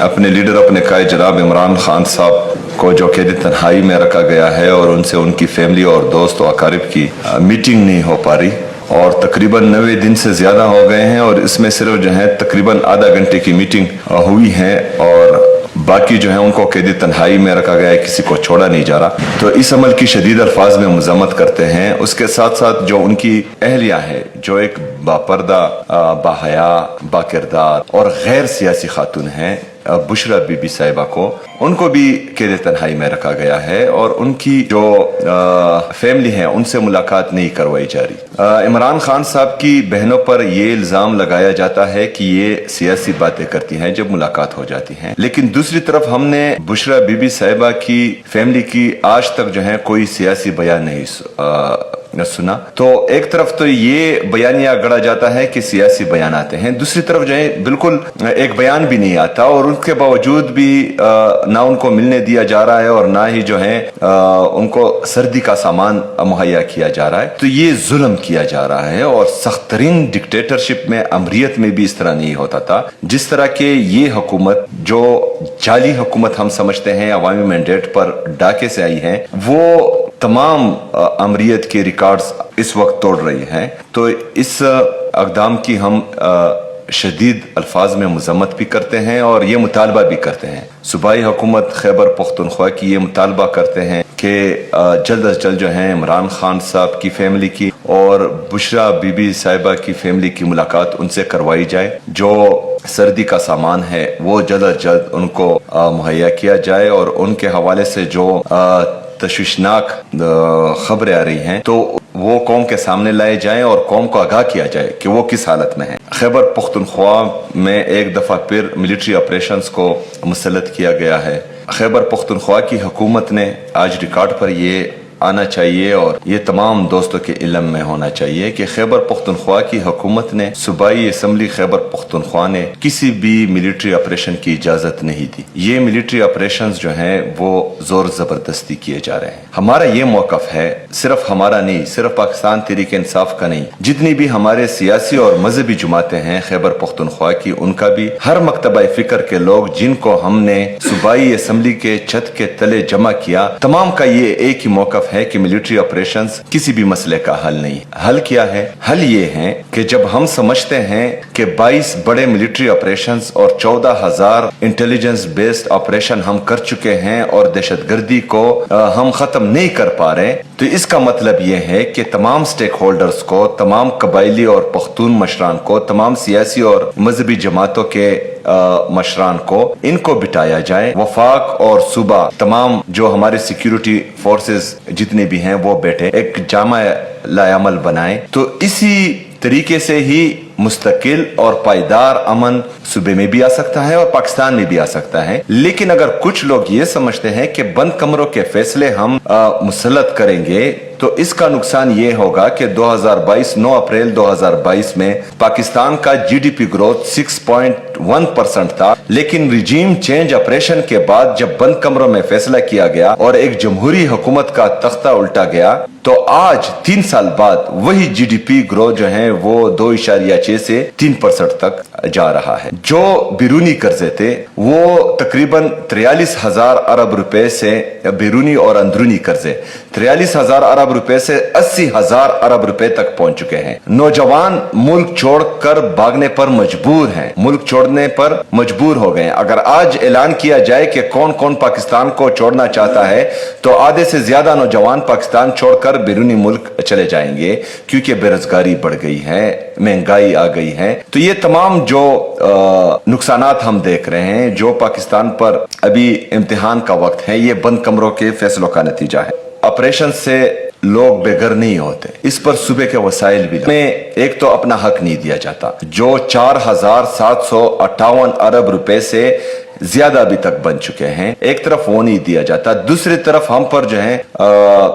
अपने लीडर अपने कायद जनाब इमरान खान साहब को जो कैद तन्हाई में रखा गया है और उनसे उनकी फैमिली और दोस्त और अकारिब की मीटिंग नहीं हो पा रही और तकरीबन 90 दिन से ज़्यादा हो गए हैं और इसमें सिर्फ जो है तकरीबन आधा घंटे की मीटिंग हुई है और बाकी जो है उनको कैद तन्हाई में रखा गया है, किसी को छोड़ा नहीं जा रहा। तो इस अमल की शदीद अल्फाज में मज़म्मत करते हैं। उसके साथ साथ जो उनकी अहलिया है जो एक बापर्दा, बाहया, बाकिरदार और गैर सियासी खातून हैं, बुशरा बीबी साहिबा को, उनको भी कैद तन्हाई में रखा गया है और उनकी जो फैमिली है उनसे मुलाकात नहीं करवाई जा रही। इमरान खान साहब की बहनों पर ये इल्ज़ाम लगाया जाता है कि ये सियासी बातें करती हैं जब मुलाकात हो जाती हैं, लेकिन दूसरी तरफ हमने बुशरा बीबी साहिबा की फैमिली की आज तक जो है कोई सियासी बयान नहीं सुना। तो एक तरफ तो ये बयानिया गढ़ा जाता है कि सियासी बयान आते हैं, दूसरी तरफ जो है बिल्कुल एक बयान भी नहीं आता और उसके बावजूद भी ना उनको मिलने दिया जा रहा है और ना ही जो है उनको सर्दी का सामान मुहैया किया जा रहा है। तो ये जुल्म किया जा रहा है और सख्त तरीन डिक्टेटरशिप में, अमरीत में भी इस तरह नहीं होता था। जिस तरह के ये हुकूमत जो जाली हुकूमत हम समझते हैं, अवामी मैंडेट पर डाके से आई है, वो तमाम अमरीत के रिकॉर्ड्स इस वक्त तोड़ रही हैं। तो इस अक़दाम की हम शदीद अल्फाज में मज़म्मत भी करते हैं और ये मुतालबा भी करते हैं। सूबाई हुकूमत खैबर पख्तूनख्वा की ये मुतालबा करते हैं कि जल्द अज जल्द जो है इमरान खान साहब की फैमिली की और बुशरा बीबी साहिबा की फैमिली की मुलाकात उनसे करवाई जाए। जो सर्दी का सामान है वो जल्द अज जल्द उनको मुहैया किया जाए और उनके हवाले से जो तशवीशनाक खबरें आ रही हैं तो वो कौम के सामने लाए जाएं और कौम को आगाह किया जाए कि वो किस हालत में है। खैबर पख्तूनख्वा में एक दफ़ा फिर मिलिट्री ऑपरेशंस को मुसल्लत किया गया है। खैबर पख्तूनख्वा की हुकूमत ने आज रिकॉर्ड पर ये आना चाहिए और ये तमाम दोस्तों के इल्म में होना चाहिए कि खैबर पख्तूनख्वा की हुकूमत ने, सूबाई असम्बली खैबर पख्तूनख्वा ने किसी भी मिलिट्री ऑपरेशन की इजाज़त नहीं दी। ये मिलिट्री ऑपरेशंस जो हैं वो जोर ज़बरदस्ती किए जा रहे हैं। हमारा ये मौक़िफ़ है, सिर्फ हमारा नहीं, सिर्फ पाकिस्तान तहरीक इंसाफ का नहीं, जितनी भी हमारे सियासी और मजहबी जमातें हैं खैबर पख्तूनख्वा की, उनका भी, हर मकतबा फ़िक्र के लोग जिनको हमने सूबाई असम्बली के छत के तले जमा किया, तमाम का ये एक ही मौक़िफ़ है कि मिलिट्री ऑपरेशंस किसी भी मसले का हल नहीं। हल क्या है? हल ये है कि जब हम समझते हैं कि 22 बड़े मिलिट्री ऑपरेशंस और 14,000 इंटेलिजेंस बेस्ड ऑपरेशन हम कर चुके हैं और दहशतगर्दी को हम खत्म नहीं कर पा रहे, तो इसका मतलब ये है कि तमाम स्टेक होल्डर्स को, तमाम कबायली और पख्तून मशरान को, तमाम सियासी और मजहबी जमातों के मशरान को, इनको बिठाया जाए। वफाक और सूबा तमाम जो हमारे सिक्योरिटी फोर्सेस जितने भी हैं वो बैठे एक जामा लायामल बनाए। तो इसी तरीके से ही मुस्तकिल और पायदार अमन सूबे में भी आ सकता है और पाकिस्तान में भी आ सकता है। लेकिन अगर कुछ लोग ये समझते हैं कि बंद कमरों के फैसले हम मुसल्लत करेंगे तो इसका नुकसान ये होगा कि 9 अप्रैल 2022 में पाकिस्तान का जीडीपी ग्रोथ 6.1% था, लेकिन रिजीम चेंज ऑपरेशन के बाद जब बंद कमरों में फैसला किया गया और एक जमहूरी हुकूमत का तख्ता उल्टा गया, तो आज 3 साल बाद वही जीडीपी ग्रोथ जो है वो 2.6 से 3% तक जा रहा है। जो बैरूनी कर्जे थे वो तकरीबन 43,000 अरब रुपए से, बैरूनी और अंदरूनी कर्जे 43,000 अरब रुपए से 80,000 अरब रुपए तक पहुंच चुके हैं। नौजवान मुल्क छोड़कर भागने पर मजबूर हैं, मुल्क छोड़ने पर मजबूर हो गए। अगर आज ऐलान किया जाए कि कौन कौन पाकिस्तान को छोड़ना चाहता है तो आधे से ज्यादा नौजवान पाकिस्तान छोड़कर बैरूनी मुल्क चले जाएंगे, क्योंकि बेरोजगारी बढ़ गई है, महंगाई आ गई है। तो ये तमाम जो नुकसानात हम देख रहे हैं, जो पाकिस्तान पर अभी इम्तिहान का वक्त है, ये बंद कमरों के फैसलों का नतीजा है। ऑपरेशन से लोग बेघर नहीं होते, इस पर सूबे के वसाइल भी में एक तो अपना हक नहीं दिया जाता, जो 4,758 अरब रुपए से ज्यादा अभी तक बन चुके हैं, एक तरफ वो नहीं दिया जाता, दूसरी तरफ हम पर जो है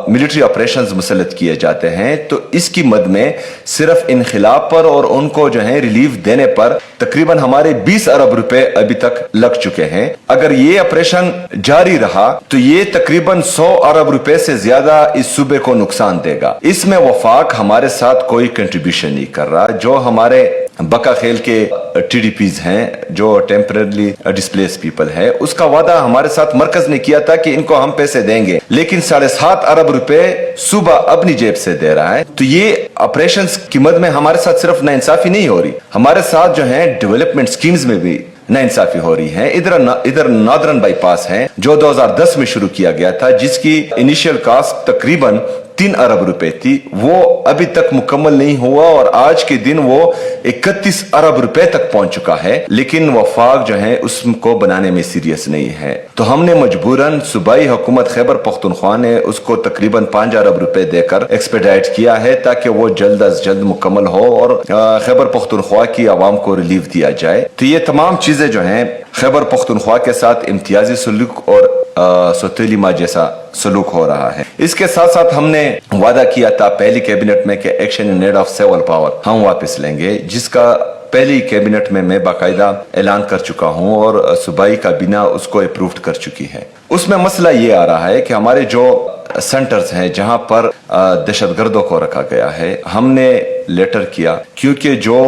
मिलिट्री ऑपरेशंस मुसल्लत किए जाते हैं। तो इसकी मद में सिर्फ इनखिलाब पर और उनको जो है रिलीफ देने पर तकरीबन हमारे 20 अरब रुपए अभी तक लग चुके हैं। अगर ये ऑपरेशन जारी रहा तो ये तकरीबन 100 अरब रुपए से ज्यादा इस सूबे को नुकसान देगा। इसमें वफाक हमारे साथ कोई कंट्रीब्यूशन नहीं कर रहा। जो हमारे बका खेल के TDPs हैं जो टेम्पररी डिस्प्लेस पीपल है, उसका वादा हमारे साथ मरकज ने किया था कि इनको हम पैसे देंगे, लेकिन 7.5 अरब रुपए सूबा अपनी जेब से दे रहा है। तो ये ऑपरेशन की मद में हमारे साथ सिर्फ नाइंसाफी नहीं हो रही, हमारे साथ जो है डेवलपमेंट स्कीम्स में भी नाइंसाफी हो रही है। इधर नॉर्दर्न बाईपास है जो 2010 में शुरू किया गया था, जिसकी इनिशियल कॉस्ट तकरीबन 3 अरब रुपए थी, वो अभी तक मुकम्मल नहीं हुआ और आज के दिन वो 31 अरब रुपए तक पहुंच चुका है, लेकिन वफाक जो है उसको बनाने में सीरियस नहीं है। तो हमने मजबूरन सूबाई हुकूमत खैबर पख्तूनख्वा ने उसको तकरीबन 5 अरब रुपए देकर एक्सपेडाइट किया है ताकि वो जल्द अज जल्द मुकम्मल हो और खैबर पख्तूनख्वा की आवाम को रिलीफ दिया जाए। तो ये तमाम चीजें जो हैं खैबर पख्तूनख्वा के साथ इम्तियाजी सलूक और सौतेलीमा जैसा सलूक हो रहा है। इसके साथ साथ हमने वादा किया था पहली कैबिनेट में कि action in need of civil power हम वापस लेंगे, जिसका पहली कैबिनेट में मैं बाकायदा ऐलान कर चुका हूं और सूबाई काबीना उसको अप्रूव कर चुकी है। उसमें मसला ये आ रहा है कि हमारे जो सेंटर्स हैं जहां पर दहशतगर्दों को रखा गया है, हमने लेटर किया क्योंकि जो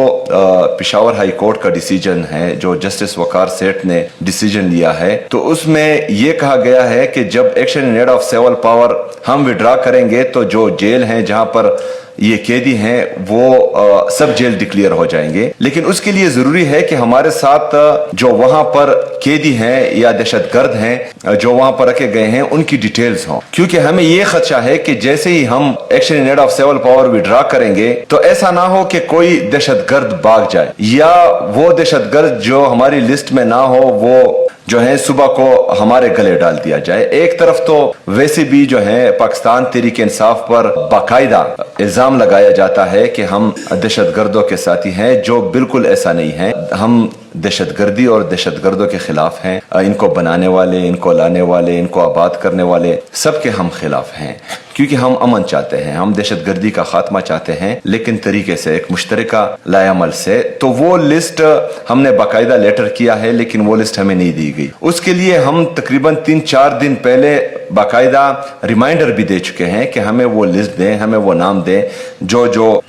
पेशावर हाई कोर्ट का डिसीजन है, जो जस्टिस वकार सेठ ने डिसीजन लिया है, तो उसमें यह कहा गया है कि जब action in need of civil power हम विड्रॉ करेंगे तो जो जेल हैं जहां पर ये कैदी हैं वो सब जेल डिक्लेयर हो जाएंगे, लेकिन उसके लिए जरूरी है कि हमारे साथ जो वहां पर कैदी हैं या दहशतगर्द हैं जो वहां पर रखे गए हैं उनकी डिटेल्स हों, क्योंकि हमें ये खदशा है कि जैसे ही हम action in need of civil power withdraw करेंगे तो ऐसा ना हो कि कोई दहशतगर्द भाग जाए या वो दहशतगर्द जो हमारी लिस्ट में ना हो वो जो है सुबह को हमारे गले डाल दिया जाए। एक तरफ तो वैसे भी जो है पाकिस्तान तहरीक इंसाफ पर बाकायदा इल्जाम लगाया जाता है कि हम दहशतगर्दों के साथी हैं, जो बिल्कुल ऐसा नहीं है। हम दहशतगर्दी और दहशतगर्दों के खिलाफ हैं, इनको बनाने वाले, इनको लाने वाले, इनको आबाद करने वाले सबके हम खिलाफ हैं, क्योंकि हम अमन चाहते हैं, हम दहशतगर्दी का खात्मा चाहते हैं, लेकिन तरीके से एक मुश्तरका लायामल से। तो वो लिस्ट हमने बाकायदा लेटर किया है, लेकिन वो लिस्ट हमें नहीं दी गई। उसके लिए हम तकरीबन 3-4 दिन पहले बाकायदा रिमाइंडर भी दे चुके हैं कि हमें वो लिस्ट दें, हमें वो नाम दें जो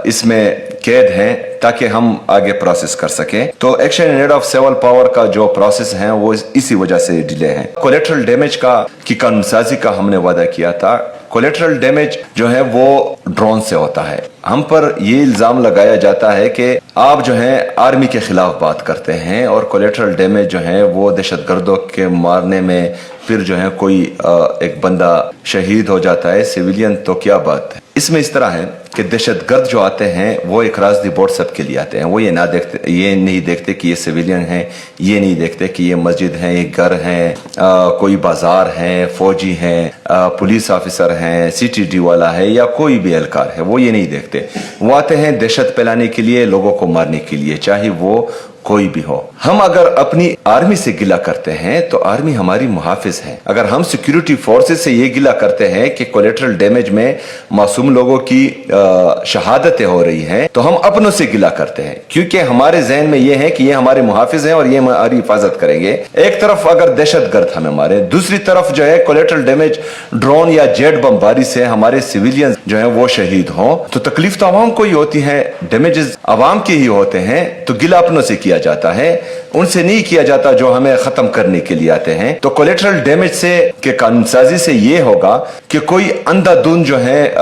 इसमें कैद हैं, ताकि हम आगे प्रोसेस कर सकें। तो action in need of civil power का जो प्रोसेस है वो इसी वजह से डिले है। कोलेटरल डैमेज की कानून साजी का हमने वादा किया था। कोलेटरल डैमेज जो है वो ड्रोन से होता है। हम पर ये इल्जाम लगाया जाता है कि आप जो है आर्मी के खिलाफ बात करते हैं और कोलेटरल डैमेज जो है वो दहशतगर्दों के मारने में फिर जो है कोई एक बंदा शहीद हो जाता है, सिविलियन, तो क्या बात है। इसमें इस तरह है कि दहशतगर्द जो आते हैं वो एक राज दी बोर्ड सबके लिए आते हैं। वो ये नहीं देखते कि ये सिविलियन है, ये नहीं देखते कि ये मस्जिद है, ये घर है, कोई बाजार है, फौजी हैं, पुलिस ऑफिसर हैं, CTD वाला है या कोई भी एहलकार है, वो ये नहीं देखते। वो आते हैं दहशत फैलाने के लिए, लोगों को मारने के लिए, चाहे वो कोई भी हो। हम अगर अपनी आर्मी से गिला करते हैं तो आर्मी हमारी मुहाफिज है। अगर हम सिक्योरिटी फोर्सेस से ये गिला करते हैं कि कोलेटरल डैमेज में मासूम लोगों की शहादतें हो रही हैं, तो हम अपनों से गिला करते हैं, क्योंकि हमारे जहन में ये है कि ये हमारे मुहाफिज हैं और ये हमारी हिफाजत करेंगे। एक तरफ अगर दहशतगर्द हमें मारे, दूसरी तरफ जो है कोलेटरल डैमेज ड्रोन या जेट बमबारी से हमारे सिविलियन जो है वो शहीद हों, तो तकलीफ तो आवाम को ही होती है, डैमेजेस आवाम के ही होते हैं। तो गिला अपनों से किया जाता है, उनसे नहीं किया जाता जो हमें खत्म करने के लिए आते हैं। तो कोलेटरल डैमेज से के कानून साजी से ये होगा कि कोई अंधाधुंध जो है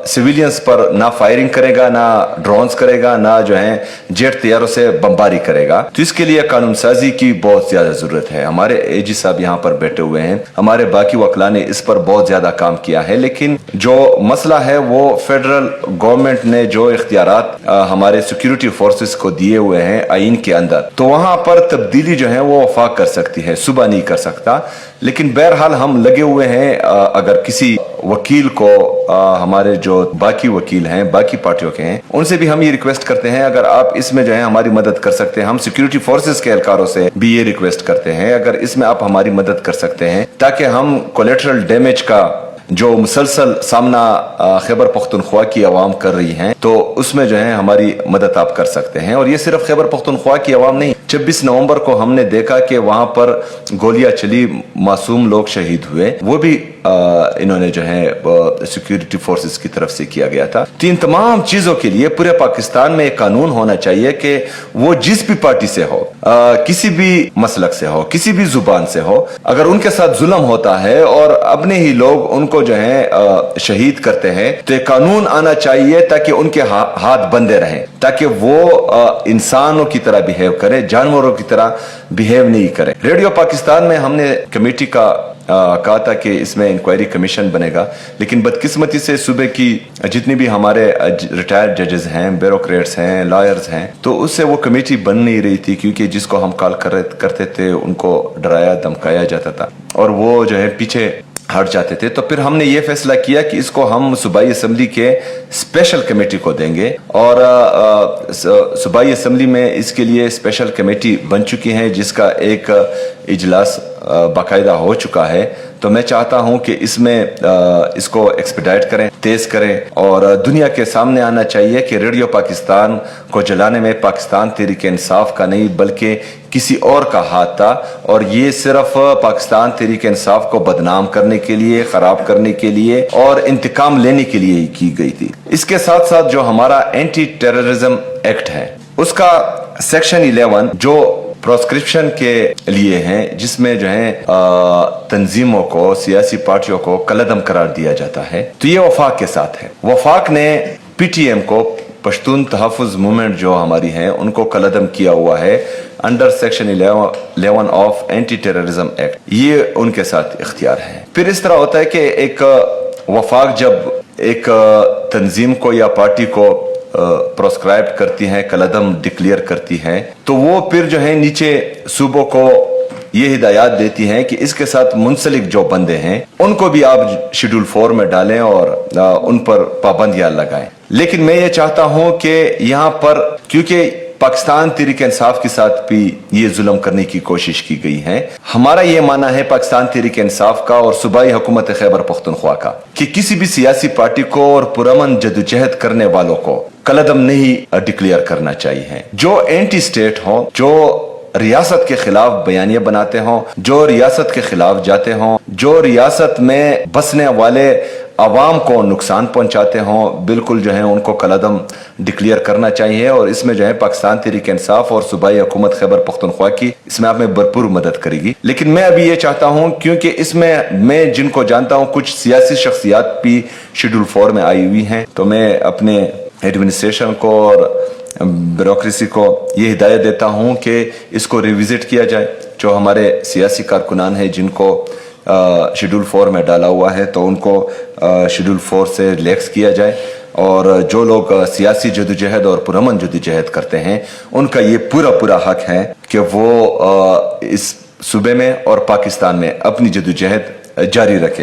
सिविलियंस पर ना फायरिंग करेगा, ना ड्रोन्स करेगा, ना जो है जेट तैयारों से बमबारी करेगा। तो इसके लिए कानून साजी की बहुत ज्यादा जरूरत है। हमारे AG साहब यहाँ पर बैठे हुए हैं, हमारे बाकी वकला ने इस पर बहुत ज्यादा काम किया है, लेकिन जो मसला है वो फेडरल गवर्नमेंट ने जो इख्तियारात हमारे सिक्योरिटी फोर्सेस को दिए हुए हैं आइन के अंदर, तो वहां पर तब्दीली जो है वो वफाक कर सकती है, सुबह नहीं कर सकता। लेकिन बहरहाल हम लगे हुए हैं। अगर किसी वकील को हमारे जो बाकी वकील हैं, बाकी पार्टियों के हैं, उनसे भी हम ये रिक्वेस्ट करते हैं, अगर आप इसमें जो है हमारी मदद कर सकते हैं। हम सिक्योरिटी फोर्सेस के एहलकारों से भी ये रिक्वेस्ट करते हैं, अगर इसमें आप हमारी मदद कर सकते हैं, ताकि हम कोलेटरल डैमेज का जो मुसलसल सामना खैबर पख्तूनख्वा की आवाम कर रही हैं, तो उसमें जो है हमारी मदद आप कर सकते हैं। और ये सिर्फ खैबर पख्तूनख्वा की आवाम नहीं, 26 नवंबर को हमने देखा कि वहां पर गोलियां चली, मासूम लोग शहीद हुए, वो भी इन्होंने जो है सिक्योरिटी फोर्सेस की तरफ से किया गया था। तो इन तमाम चीजों के लिए पूरे पाकिस्तान में एक कानून होना चाहिए कि वो जिस भी पार्टी से हो, किसी भी मसलक से हो, किसी भी जुबान से हो, अगर उनके साथ जुल्म होता है और अपने ही लोग उनको जो है शहीद करते हैं, तो एक कानून आना चाहिए ताकि उनके हाथ बंधे रहें, ताकि वो इंसानों की तरह बिहेव करे, जानवरों की तरह बिहेव नहीं करे। रेडियो पाकिस्तान में हमने कमेटी का कहा था कि इसमें इंक्वायरी कमीशन बनेगा, लेकिन बदकिस्मती से सुबह की जितनी भी हमारे रिटायर्ड जजेस हैं, ब्यूरोक्रेट्स हैं, लॉयर्स हैं, तो उससे वो कमेटी बन नहीं रही थी, क्योंकि जिसको हम कॉल करते थे उनको डराया धमकाया जाता था और वो जो है पीछे हट जाते थे। तो फिर हमने ये फैसला किया कि इसको हम सूबाई असम्बली के स्पेशल कमेटी को देंगे और सूबाई असम्बली में इसके लिए स्पेशल कमेटी बन चुकी है, जिसका एक इजलास बाकायदा हो चुका है। तो मैं चाहता हूं कि इसमें इसको एक्सपेडाइट करें, तेज करें और दुनिया के सामने आना चाहिए कि रेडियो पाकिस्तान को जलाने में पाकिस्तान तहरीक इंसाफ का नहीं बल्कि किसी और का हाथ था, और ये सिर्फ पाकिस्तान तहरीक इंसाफ को बदनाम करने के लिए, खराब करने के लिए और इंतकाम लेने के लिए ही की गई थी। इसके साथ साथ जो हमारा एंटी टेररिज्म एक्ट है, उसका सेक्शन 11 जो प्रोस्क्रिप्शन के लिए हैं, जिसमें जो है तंजीमों को, सियासी पार्टियों को कलअदम करार दिया जाता है, तो ये वफाक के साथ है। वफाक ने पीटीएम को, पश्तून तहफ़्फ़ुज़ मूवमेंट जो हमारी है, उनको कलअदम किया हुआ है under section 11 of anti terrorism act. ये उनके साथ इख्तियार है। फिर इस तरह होता है कि एक वफाक जब एक तंजीम को या पार्टी को प्रोस्क्राइब करती हैं, कलअदम डिक्लेयर करती हैं, तो वो फिर जो है नीचे सूबों को ये हिदायत देती हैं कि इसके साथ मुंसलिक जो बंदे हैं उनको भी आप शेड्यूल 4 में डालें और उन पर पाबंदियां लगाएं। लेकिन मैं ये चाहता हूं कि यहाँ पर, क्योंकि पाकिस्तान तहरीक इंसाफ के साथ भी ये जुल्म करने की कोशिश की गई है, हमारा ये मानना है पाकिस्तान तहरीक इंसाफ का और सूबाई हुकूमत खैबर पख्तूनख्वा का कि किसी भी सियासी पार्टी को और पुरअमन जदोजहद करने वालों को कलअदम नहीं डिक्लेयर करना चाहिए। जो एंटी स्टेट हो, जो रियासत के खिलाफ बयानिया बनाते हों, जो रियासत के खिलाफ जाते हों, जो रियासत में बसने वाले आवाम को नुकसान पहुंचाते हों, बिल्कुल जो है उनको कलअदम डिक्लेयर करना चाहिए। और इसमें जो है पाकिस्तान तहरीक इंसाफ और सूबाई हुकूमत खैबर पख्तूनख्वा की इसमें आप में भरपूर मदद करेगी। लेकिन मैं अभी ये चाहता हूं, क्योंकि इसमें मैं जिनको जानता हूं कुछ सियासी शख्सियात भी शेड्यूल 4 में आई हुई हैं, तो मैं अपने एडमिनिस्ट्रेशन को और ब्यूरोक्रेसी को ये हिदायत देता हूं कि इसको रिविजिट किया जाए। जो हमारे सियासी कारकुनान हैं जिनको शेड्यूल 4 में डाला हुआ है, तो उनको शेड्यूल 4 से रिलैक्स किया जाए, और जो लोग सियासी जदोजहद और पुरअमन जदोजहद करते हैं उनका ये पूरा हक है कि वो इस सूबे में और पाकिस्तान में अपनी जदोजहद जारी रखें।